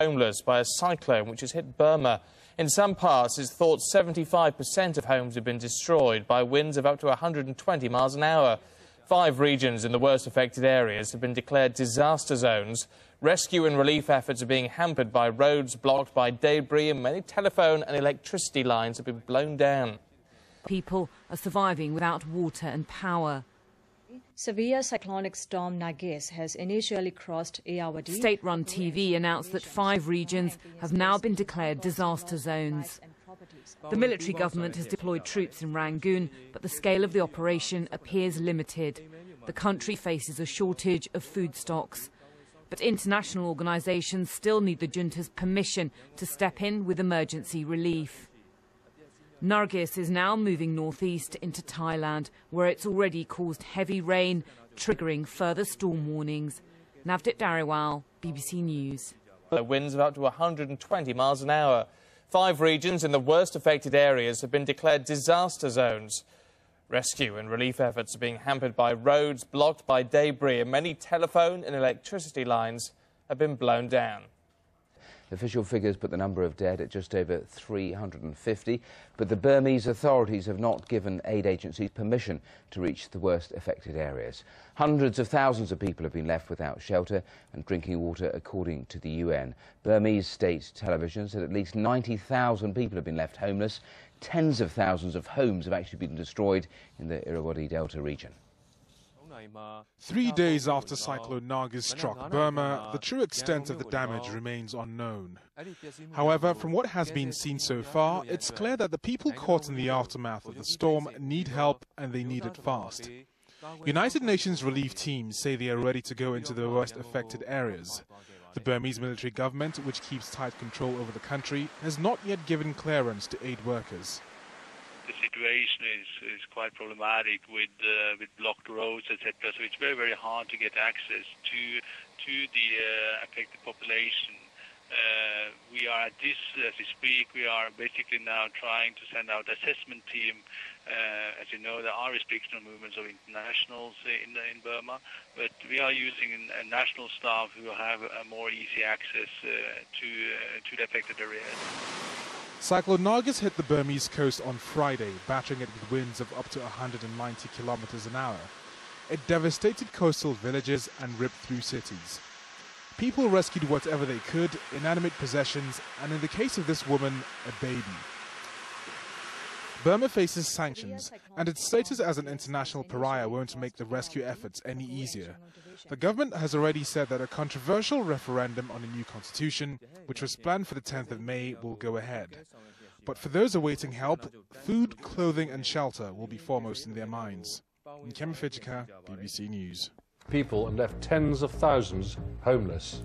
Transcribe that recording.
homeless by a cyclone which has hit Burma. In some parts, it's thought 75% of homes have been destroyed by winds of up to 120 miles an hour. 5 regions in the worst affected areas have been declared disaster zones. Rescue and relief efforts are being hampered by roads blocked by debris, and many telephone and electricity lines have been blown down. People are surviving without water and power. Severe cyclonic storm Nargis has initially crossed Irrawaddy. State-run TV announced that 5 regions have now been declared disaster zones. The military government has deployed troops in Rangoon, but the scale of the operation appears limited. The country faces a shortage of food stocks. But international organisations still need the junta's permission to step in with emergency relief. Nargis is now moving northeast into Thailand, where it's already caused heavy rain, triggering further storm warnings. Navdip Dariwal, BBC News. Winds of up to 120 miles an hour. 5 regions in the worst affected areas have been declared disaster zones. Rescue and relief efforts are being hampered by roads blocked by debris, and many telephone and electricity lines have been blown down. Official figures put the number of dead at just over 350, but the Burmese authorities have not given aid agencies permission to reach the worst affected areas. Hundreds of thousands of people have been left without shelter and drinking water, according to the UN. Burmese state television said at least 90,000 people have been left homeless. Tens of thousands of homes have actually been destroyed in the Irrawaddy Delta region. 3 days after Cyclone Nargis struck Burma, the true extent of the damage remains unknown. However, from what has been seen so far, it's clear that the people caught in the aftermath of the storm need help, and they need it fast. United Nations relief teams say they are ready to go into the worst affected areas. The Burmese military government, which keeps tight control over the country, has not yet given clearance to aid workers. The situation is quite problematic with blocked roads, etc. So it's very, very hard to get access to the affected population. We are at this, as we speak, we are basically now trying to send out assessment team. As you know, there are restrictional movements of internationals in Burma, but we are using a national staff who have a more easy access to the affected areas. Cyclone Nargis hit the Burmese coast on Friday, battering it with winds of up to 190 kilometers an hour. It devastated coastal villages and ripped through cities. People rescued whatever they could, inanimate possessions, and in the case of this woman, a baby. Burma faces sanctions, and its status as an international pariah won't make the rescue efforts any easier. The government has already said that a controversial referendum on a new constitution, which was planned for the 10th of May, will go ahead. But for those awaiting help, food, clothing and shelter will be foremost in their minds. Nkema Fijika, BBC News. People and left tens of thousands homeless.